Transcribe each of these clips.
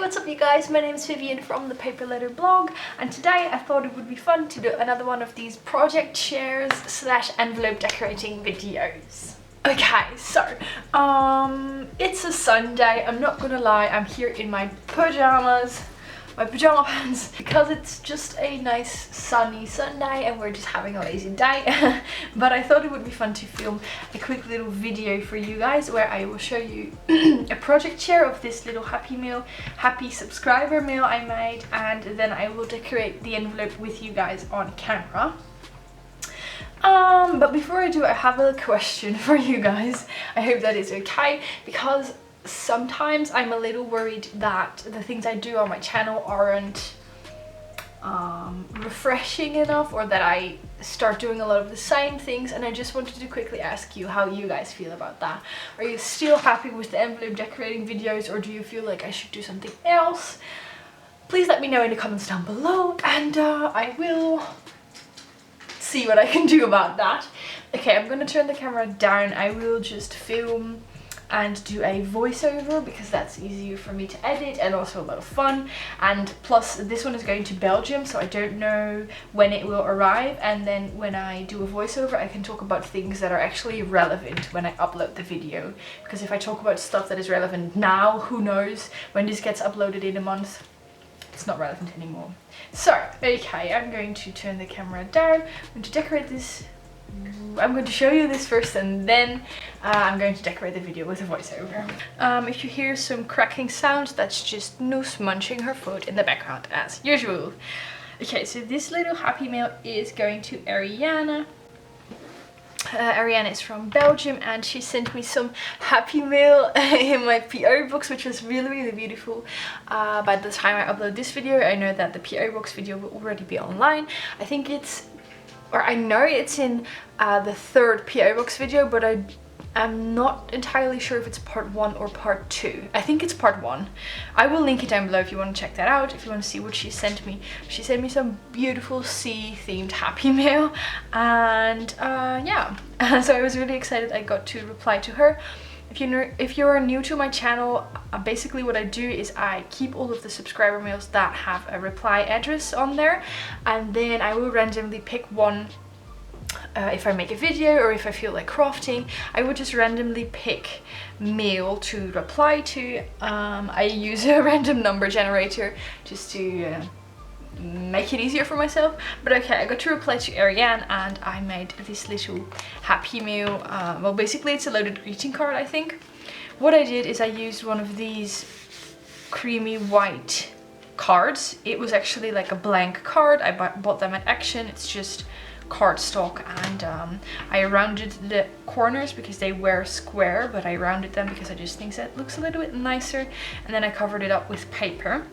what's up you guys? My name is Vivian from ThePaperLetterBlog, and today I thought it would be fun to do another one of these project shares / envelope decorating videos. Okay, so it's a Sunday. I'm not gonna lie, I'm here in my pajamas, my pajama pants, because it's just a nice sunny Sunday and we're just having a lazy day. But I thought it would be fun to film a quick little video for you guys where I will show you a project share of this little happy subscriber mail I made, and then I will decorate the envelope with you guys on camera. But before I do, I have a question for you guys. I hope that is okay, because sometimes I'm a little worried that the things I do on my channel aren't refreshing enough, or that I start doing a lot of the same things, and I just wanted to quickly ask you how you guys feel about that. Are you still happy with the envelope decorating videos, or do you feel like I should do something else? Please let me know in the comments down below, and I will see what I can do about that. Okay, I'm gonna turn the camera down. I will just film and do a voiceover because that's easier for me to edit and also a lot of fun. And plus this one is going to Belgium, so I don't know when it will arrive, and then when I do a voiceover I can talk about things that are actually relevant when I upload the video, because if I talk about stuff that is relevant now, who knows when this gets uploaded in a month, it's not relevant anymore. So okay, I'm going to turn the camera down. I'm going to decorate this. I'm going to show you this first, and then I'm going to decorate the video with a voiceover. If you hear some cracking sounds, that's just Noose munching her food in the background as usual. Okay, so this little happy mail is going to Ariane. Ariane is from Belgium, and she sent me some happy mail in my PO box, which was really beautiful. By the time I upload this video, I know that the PO box video will already be online. I think it's, or I know it's in the third PO box video, but I'm not entirely sure if it's part 1 or part 2. I think it's part 1. I will link it down below if you want to check that out, if you want to see what she sent me. She sent me some beautiful sea themed happy mail, and yeah, so I was really excited I got to reply to her. If you're new to my channel, basically what I do is I keep all of the subscriber mails that have a reply address on there, and then I will randomly pick one. If I make a video or if I feel like crafting, I would just randomly pick mail to reply to. I use a random number generator just to make it easier for myself. But okay, I got to reply to Ariane, and I made this little happy mail. Well, basically it's a loaded greeting card, I think. What I did is I used one of these creamy white cards. It was actually like a blank card. I bought them at Action. It's just cardstock, and I rounded the corners because they were square, but I rounded them because I just think that looks a little bit nicer, and then I covered it up with paper.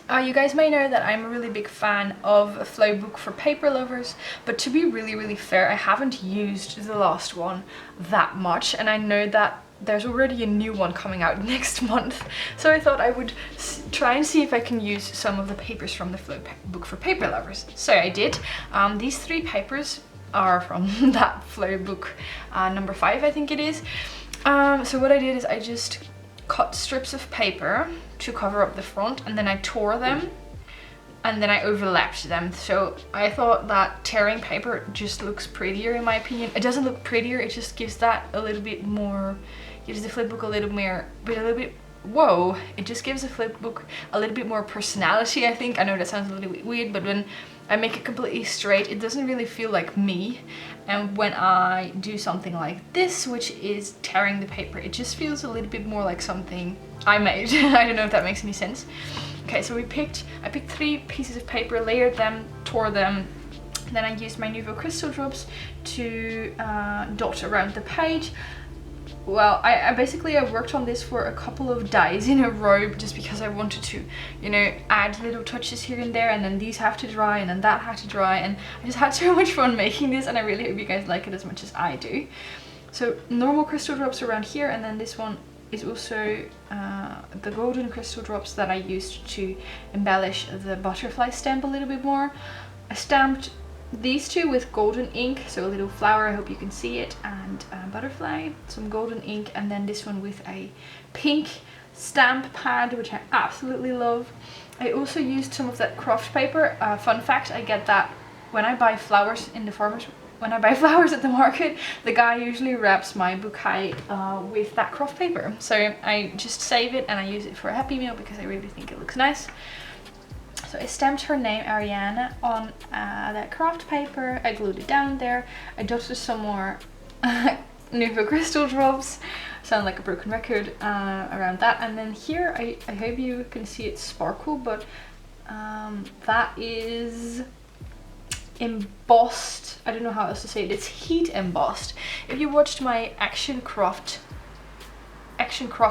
You guys may know that I'm a really big fan of a flow book for paper lovers, but to be really fair, I haven't used the last one that much, and I know that there's already a new one coming out next month, so I thought I would try and see if I can use some of the papers from the flow book for paper lovers. So I did. These 3 papers are from that flow book number 5, I think it is. So what I did is I just cut strips of paper to cover up the front, and then I tore them, and then I overlapped them. So I thought that tearing paper just looks prettier, in my opinion. It doesn't look prettier, it just gives that a little bit more, gives the flipbook a little bit, whoa, it just gives the flipbook a little bit more personality, I think. I know that sounds a little bit weird, but when I make it completely straight, it doesn't really feel like me. And when I do something like this, which is tearing the paper, it just feels a little bit more like something I made. I don't know if that makes any sense. Okay, so I picked 3 pieces of paper, layered them, tore them, then I used my Nuvo crystal drops to dot around the page. Well, I basically worked on this for a couple of days in a row, just because I wanted to, you know, add little touches here and there, and then these have to dry, and then that had to dry, and I just had so much fun making this, and I really hope you guys like it as much as I do. So normal crystal drops around here, and then this one is also the golden crystal drops that I used to embellish the butterfly stamp a little bit more. I stamped these 2 with golden ink, so a little flower, I hope you can see it, and butterfly, some golden ink, and then this one with a pink stamp pad, which I absolutely love. I also used some of that craft paper. Fun fact, I get that when I buy flowers in the when I buy flowers at the market, the guy usually wraps my bouquet with that craft paper. So I just save it and I use it for a Happy Meal because I really think it looks nice. So I stamped her name, Ariane, on that craft paper. I glued it down there. I dotted some more Nuvo crystal drops. Sound like a broken record around that. And then here, I hope you can see it sparkle, but that is embossed. I don't know how else to say it. It's heat embossed. If you watched my Action Craft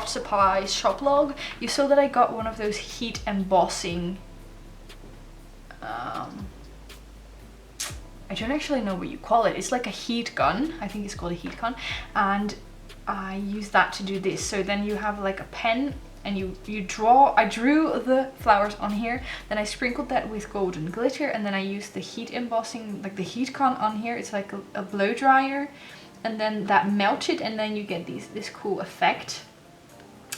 Supplies shop log, you saw that I got one of those heat embossing. I don't actually know what you call it. It's like a heat gun. I think it's called a heat gun, and I use that to do this. So then you have like a pen and you draw. I drew the flowers on here, then I sprinkled that with golden glitter, and then I used the heat embossing, like the heat gun on here. It's like a blow dryer, and then that melted, and then you get this cool effect.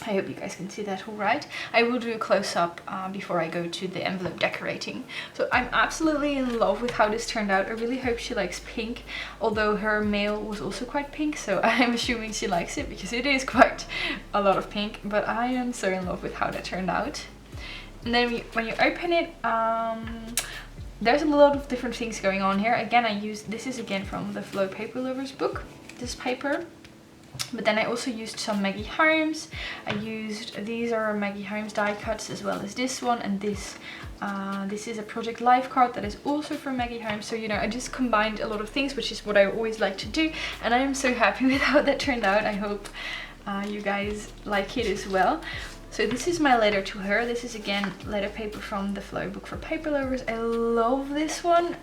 I hope you guys can see that all right. I will do a close-up before I go to the envelope decorating. So I'm absolutely in love with how this turned out. I really hope she likes pink, although her mail was also quite pink, so I'm assuming she likes it because it is quite a lot of pink, but I am so in love with how that turned out. And then when you open it, there's a lot of different things going on here. Again, this is again from the Flow Paper Lovers book, this paper. But then I also used some Maggie Holmes. These are Maggie Holmes die cuts, as well as this one, and this is a Project Life card that is also from Maggie Holmes. So, you know, I just combined a lot of things, which is what I always like to do, and I am so happy with how that turned out. I hope you guys like it as well. So this is my letter to her. This is again letter paper from the Flow book for paper lovers. I love this one.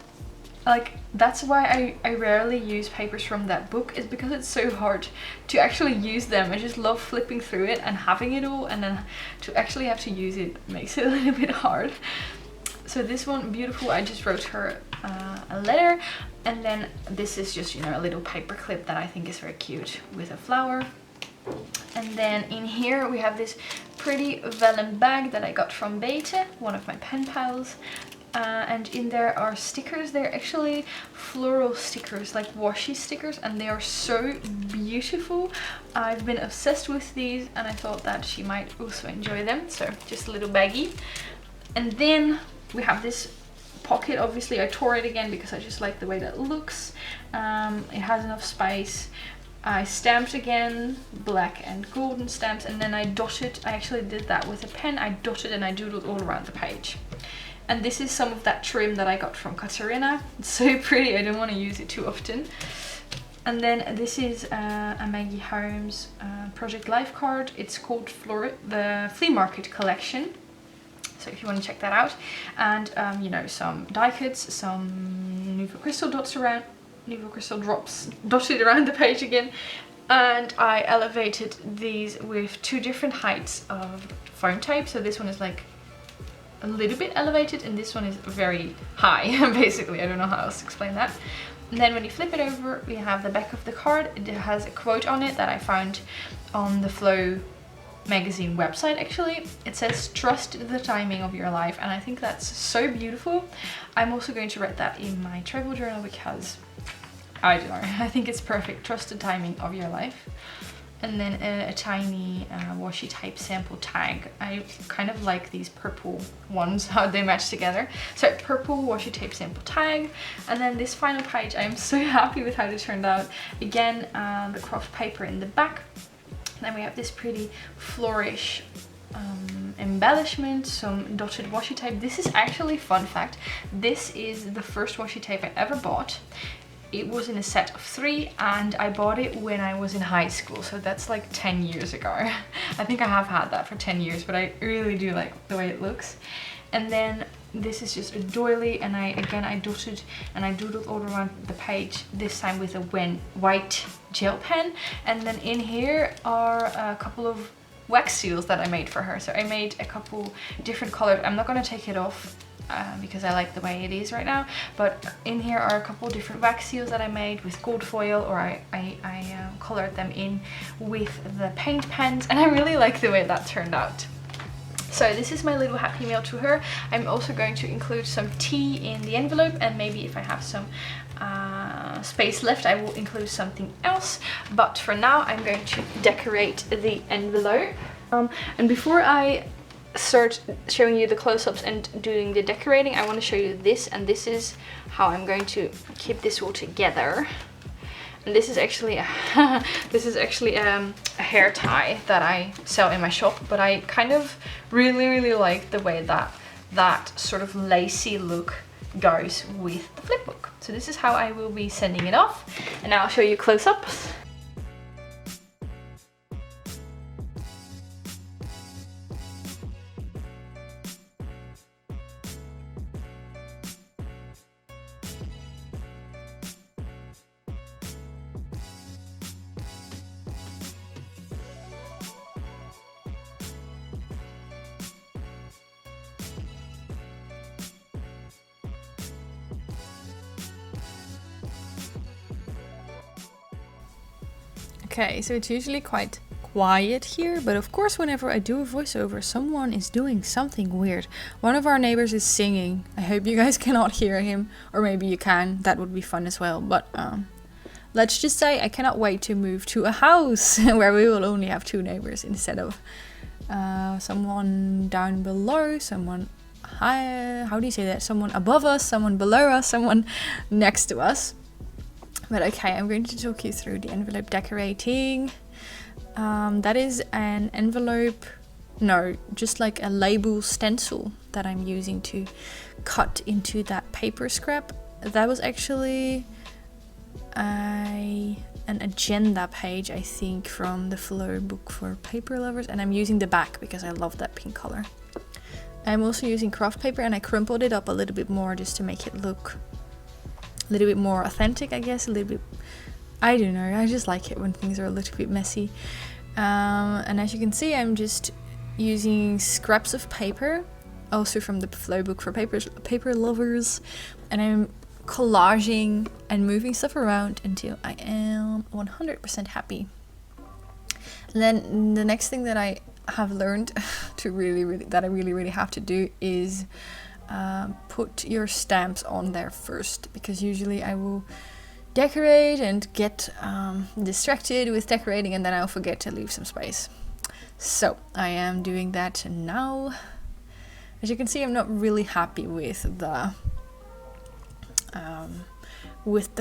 Like, that's why I rarely use papers from that book, is because it's so hard to actually use them. I just love flipping through it and having it all, and then to actually have to use it makes it a little bit hard. So this one, beautiful. I just wrote her a letter, and then this is just, you know, a little paper clip that I think is very cute with a flower. And then in here we have this pretty vellum bag that I got from Bete, one of my pen pals. And in there are stickers. They're actually floral stickers, like washi stickers, and they are so beautiful. I've been obsessed with these, and I thought that she might also enjoy them. So just a little baggie. And then we have this pocket. Obviously I tore it again because I just like the way that looks. It has enough space. I stamped again, black and golden stamps, and then I dotted. I actually did that with a pen. I dotted and I doodled all around the page. And this is some of that trim that I got from Katarina. It's so pretty, I don't want to use it too often. And then this is a Maggie Holmes Project Life card. It's called the Flea Market Collection. So if you want to check that out. And you know, some die cuts, some Nuvo crystal drops dotted around the page again. And I elevated these with 2 different heights of foam tape. So this one is like a little bit elevated, and this one is very high. Basically, I don't know how else to explain that. And then when you flip it over, we have the back of the card. It has a quote on it that I found on the Flow magazine website. Actually, it says, "Trust the timing of your life," and I think that's so beautiful. I'm also going to write that in my travel journal because I don't know, I think it's perfect. Trust the timing of your life. And then a tiny washi tape sample tag. I kind of like these purple ones, how they match together. So purple washi tape sample tag. And then this final page, I'm so happy with how this turned out. Again, the craft paper in the back. Then we have this pretty flourish embellishment, some dotted washi tape. This is actually, fun fact, this is the first washi tape I ever bought. It was in a set of 3, and I bought it when I was in high school, so that's like 10 years ago. I think I have had that for 10 years, but I really do like the way it looks. And then this is just a doily, and I dotted and I doodled all around the page, this time with a white gel pen. And then in here are a couple of wax seals that I made for her. So I made a couple different colors. I'm not going to take it off because I like the way it is right now. But in here are a couple different wax seals that I made with gold foil, or I colored them in with the paint pens, and I really like the way that turned out. So this is my little happy mail to her. I'm also going to include some tea in the envelope, and maybe if I have some space left I will include something else, but for now I'm going to decorate the envelope. And before I start showing you the close-ups and doing the decorating, I want to show you this, and this is how I'm going to keep this all together. And this is actually a a hair tie that I sell in my shop, but I kind of really like the way that sort of lacy look goes with the flip book. So this is how I will be sending it off, and I'll show you close-ups. Okay, so it's usually quite quiet here, but of course whenever I do a voiceover, someone is doing something weird. One of our neighbors is singing. I hope you guys cannot hear him, or maybe you can. That would be fun as well. But let's just say I cannot wait to move to a house where we will only have 2 neighbors instead of someone down below, someone high, how do you say that? Someone above us, someone below us, someone next to us. But okay, I'm going to talk you through the envelope decorating. That is an envelope, no, just like a label stencil that I'm using to cut into that paper scrap. That was actually an agenda page, I think, from the Flow book for paper lovers, and I'm using the back because I love that pink color. I'm also using craft paper, and I crumpled it up a little bit more just to make it look a little bit more authentic, I guess, a little bit, I don't know, I just like it when things are a little bit messy. And as you can see, I'm just using scraps of paper, also from the Flow book for paper lovers, and I'm collaging and moving stuff around until I am 100% happy. And then the next thing that I have learned to really have to do is put your stamps on there first, because usually I will decorate and get distracted with decorating, and then I'll forget to leave some space. So I am doing that now. As you can see, I'm not really happy with the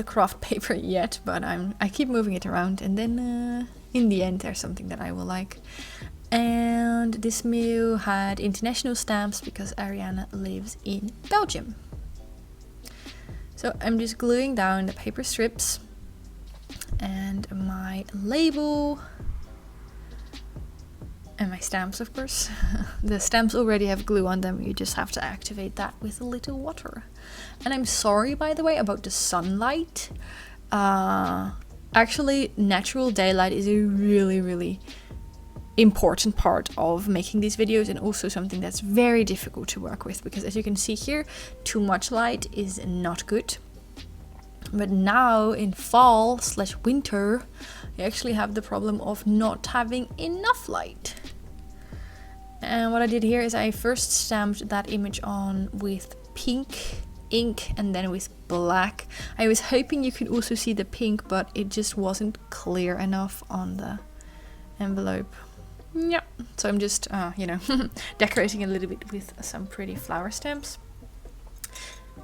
craft paper yet, but I keep moving it around, and then in the end there's something that I will like. And this mail had international stamps because Ariane lives in Belgium. So I'm just gluing down the paper strips and my label and my stamps, of course. The stamps already have glue on them, you just have to activate that with a little water. And I'm sorry, by the way, about the sunlight. Actually, natural daylight is a really important part of making these videos, and also something that's very difficult to work with, because as you can see here, too much light is not good. But now in fall/winter, you actually have the problem of not having enough light. And what I did here is I first stamped that image on with pink ink and then with black. I was hoping you could also see the pink, but it just wasn't clear enough on the envelope. Yeah, so I'm just, decorating a little bit with some pretty flower stamps.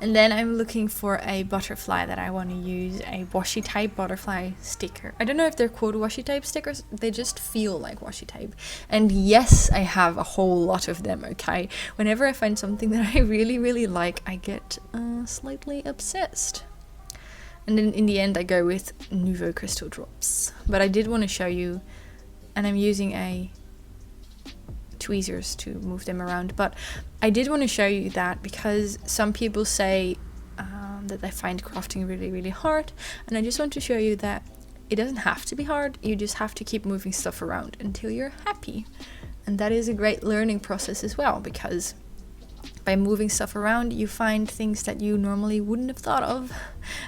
And then I'm looking for a butterfly that I want to use, a washi tape butterfly sticker. I don't know if they're called washi tape stickers, they just feel like washi tape. And yes, I have a whole lot of them, okay? Whenever I find something that I really like, I get slightly obsessed. And then in the end I go with Nuvo crystal drops. But I did want to show you, and I'm using a tweezers to move them around, but I did want to show you that because some people say that they find crafting really hard, and I just want to show you that it doesn't have to be hard, you just have to keep moving stuff around until you're happy. And that is a great learning process as well, because by moving stuff around, you find things that you normally wouldn't have thought of.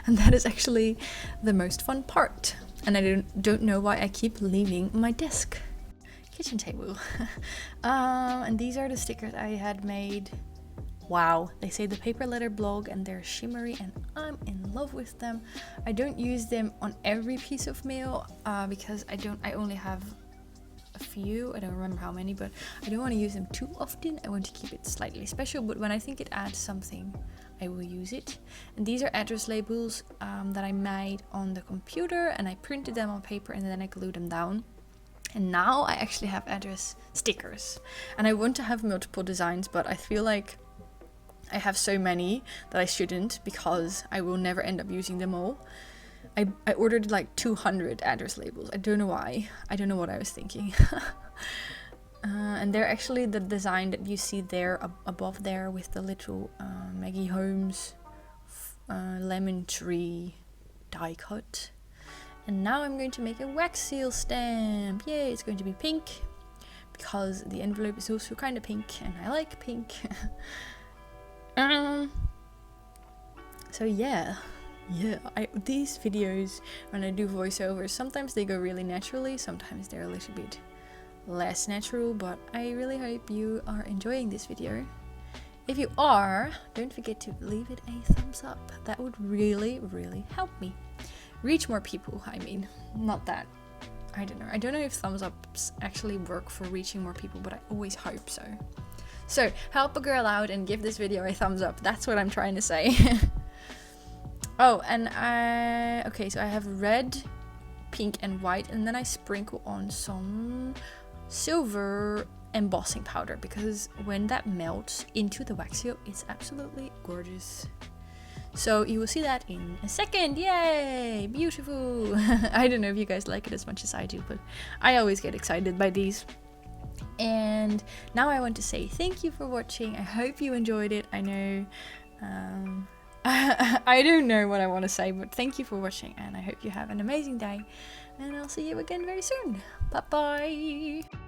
And that is actually the most fun part. And I don't know why I keep leaving my desk. Kitchen table. And these are the stickers I had made. Wow, they say ThePaperLetterBlog and they're shimmery and I'm in love with them. I don't use them on every piece of mail because I only have a few. I don't remember how many, but I don't want to use them too often. I want to keep it slightly special, but when I think it adds something, I will use it. And these are address labels that I made on the computer, and I printed them on paper and then I glued them down. And now I actually have address stickers. And I want to have multiple designs, but I feel like I have so many that I shouldn't, because I will never end up using them all. I ordered like 200 address labels. I don't know why. I don't know what I was thinking. And they're actually the design that you see there above there with the little Maggie Holmes lemon tree die cut. And now I'm going to make a wax seal stamp. Yay, it's going to be pink because the envelope is also kind of pink and I like pink. So yeah, these videos, when I do voiceovers, sometimes they go really naturally, sometimes they're a little bit less natural, but I really hope you are enjoying this video. If you are, don't forget to leave it a thumbs up. That would really, really help me reach more people. I mean, not that, I don't know if thumbs ups actually work for reaching more people, but I always hope so. So help a girl out and give this video a thumbs up. That's what I'm trying to say. Oh, and okay, so I have red, pink and white, and then I sprinkle on some silver embossing powder, because when that melts into the wax seal, it's absolutely gorgeous. So you will see that in a second. Yay, beautiful. I don't know if you guys like it as much as I do, but I always get excited by these. And now I want to say thank you for watching. I hope you enjoyed it. I know I don't know what I want to say, but thank you for watching and I hope you have an amazing day, and I'll see you again very soon. Bye bye.